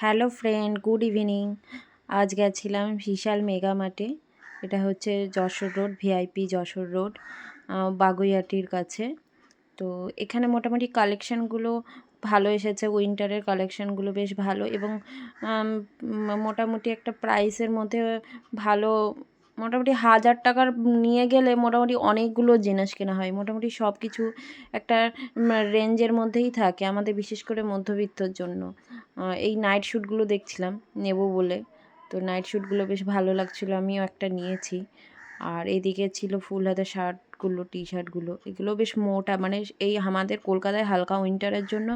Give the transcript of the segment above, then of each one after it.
Hello friend, good evening. আজ গেছিলাম বিশাল mega মার্টে। এটা হচ্ছে Jessore road, VIP Jessore road, বাগুইআটির কাছে। তো এখানে মোটামুটি কালেকশানগুলো ভালো এসেছে। উইন্টারের কালেকশানগুলো বেশ ভালো এবং মোটামুটি একটা প্রাইসের মধ্যে ভালো। মোটামুটি 1000 টাকার নিয়ে গেলে মোটামুটি অনেকগুলো জিনিস কেনা হয়। মোটামুটি সব কিছু একটা রেঞ্জের মধ্যেই থাকে আমাদের, বিশেষ করে মধ্যবিত্তর জন্য। এই নাইট শ্যুটগুলো দেখছিলাম নেব বলে। তো নাইট শ্যুটগুলো বেশ ভালো লাগছিলো, আমিও একটা নিয়েছি। আর এদিকে ছিল ফুল হাতা শার্টগুলো, টি শার্টগুলো, এগুলো বেশ মোটা, মানে এই আমাদের কলকাতায় হালকা উইন্টারের জন্য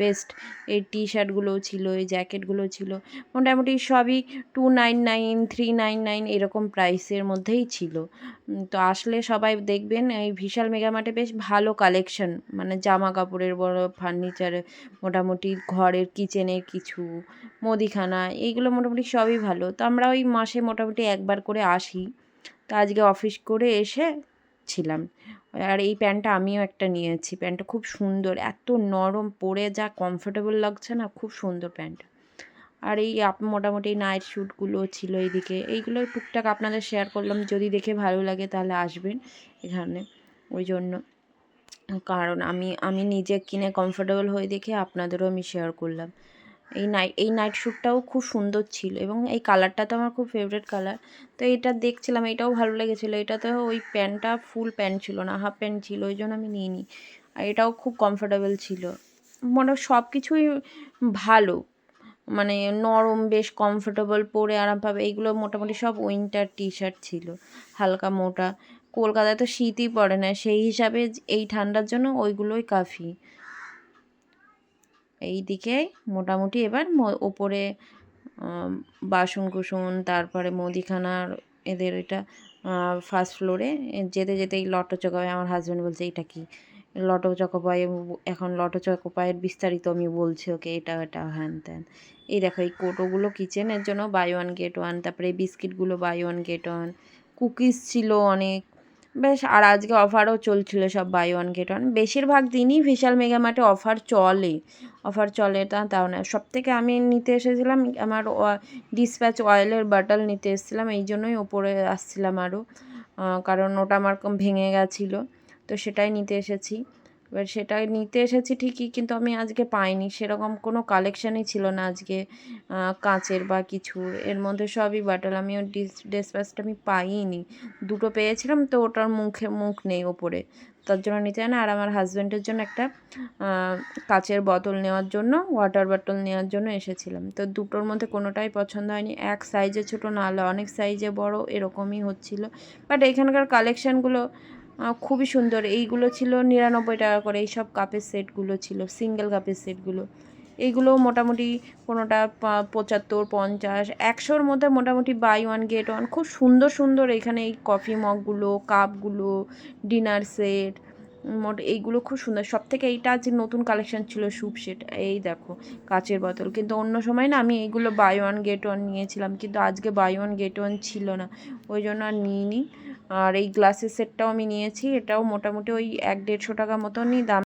বেস্ট। এই টি শার্টগুলোও ছিল, এই জ্যাকেটগুলো ছিল, মোটামুটি সবই 299, 399 এরকম প্রাইসের মধ্যেই ছিল। তো আসলে সবাই দেখবেন এই বিশাল মেগা মার্টে বেশ ভালো কালেকশন, মানে জামা কাপড়ের, বড় ফার্নিচারের, মোটামুটি ঘরের কিচেনের কিছু, মুদিখানা, এইগুলো মোটামুটি সবই ভালো। তো আমরা ওই মাসে মোটামুটি একবার করে আসি। তো আজকে অফিস করে এসেছিলাম। আর এই প্যান্টটা আমিও একটা নিয়েছি। প্যান্টটা খুব সুন্দর, এত নরম, পরে যা কমফোর্টেবল লাগছে না, খুব সুন্দর প্যান্ট। আর এই মোটামুটি নাইট শ্যুটগুলো ছিল এইদিকে, এইগুলো টুকটাক আপনাদের শেয়ার করলাম। যদি দেখে ভালো লাগে তাহলে আসবেন এখানে, ওই জন্য। কারণ আমি নিজে কিনে কমফোর্টেবল হয়ে দেখে আপনাদেরও আমি শেয়ার করলাম। এই নাইট শ্যুটটাও খুব সুন্দর ছিল এবং এই কালারটা তো আমার খুব ফেভারিট কালার। তো এটা দেখছিলাম, এটাও ভালো লেগেছিলো। এটাতেও ওই প্যান্টটা ফুল প্যান্ট ছিল না, হাফ প্যান্ট ছিল, ওই জন্য আমি নিইনি। আর এটাও খুব কমফোর্টেবল ছিল। সব কিছুই ভালো, মানে নরম, বেশ কমফোর্টেবল, পরে আরাম পাবে। এইগুলো মোটামুটি সব উইন্টার টি শার্ট ছিল, হালকা মোটা। কলকাতায় তো শীতই পড়ে না, সেই হিসাবে এই ঠান্ডার জন্য ওইগুলোই কাফি। এই দিকে মোটামুটি এবার ওপরে বাসন কুসন, তারপরে মুদিখানার, এদের এটা ফার্স্ট ফ্লোরে যেতে যেতেই লটো চকোপাই, আমার হাজব্যান্ড বলছে এটা কি লটো চকোপাই, এখন লটো চকোপাইয়ের বিস্তারিত আমি বলছি ওকে, এটা এটা হ্যান ত্যান। এই দেখো এই কোটোগুলো কিচেনের জন্য বাই ওয়ান গেট ওয়ান, তারপরে এই বিস্কিটগুলো buy one get one, cookies ছিল অনেক বেশ। আর আজকে অফারও চলছিল, সব বাই ওয়ান গেট ওয়ান। বেশিরভাগ দিনই বিশাল মেগা মার্টে অফার চলে তাও না। সবথেকে আমি নিতে এসেছিলাম আমার ডিসপ্যাচ অয়েলের বাটল নিতে এসেছিলাম, এই জন্যই ওপরে আসছিলাম আরও, কারণ ওটা আমার ভেঙে গেছিলো। তো সেটাই নিতে এসেছি। এবার সেটাই নিতে এসেছি ঠিকই, কিন্তু আমি আজকে পাইনি, সেরকম কোনো কালেকশানই ছিল না আজকে কাঁচের বা কিছু। এর মধ্যে সবই বাটল, আমি ওর ডিসপ্যাচটা আমি পাইনি। দুটো পেয়েছিলাম, তো ওটার মুখ নেই ওপরে, তার জন্য নিতে হয় না। আর আমার হাজব্যান্ডের জন্য একটা কাচের বোতল নেওয়ার জন্য, ওয়াটার বটল নেওয়ার জন্য এসেছিলাম। তো দুটোর মধ্যে কোনোটাই পছন্দ হয়নি। এক সাইজে ছোটো, না হলে অনেক সাইজে বড়, এরকমই হচ্ছিল। বাট এখানকার কালেকশানগুলো খুবই সুন্দর। এইগুলো ছিল 99 টাকা করে, এইসব কাপের সেটগুলো ছিল, সিঙ্গেল কাপের সেটগুলো। এইগুলোও মোটামুটি কোনোটা 75, 50, 100-র মধ্যে মোটামুটি বাই ওয়ান গেট ওয়ান। খুব সুন্দর সুন্দর এখানে এই কফি মগগুলো, কাপগুলো, ডিনার সেট, এইগুলো খুব সুন্দর। সবথেকে এইটা যে নতুন কালেকশান ছিল স্যুপ সেট, এই দেখো কাচের বোতল। কিন্তু অন্য সময় না আমি এইগুলো বাই ওয়ান গেট ওয়ান নিয়েছিলাম, কিন্তু আজকে বাই ওয়ান গেট ওয়ান ছিল না, ওই জন্য আর নিইনি। আর এই গ্লাসের সেটটাও আমি নিয়েছি, এটাও মোটামুটি ওই 100-150 টাকা মতনই দাম।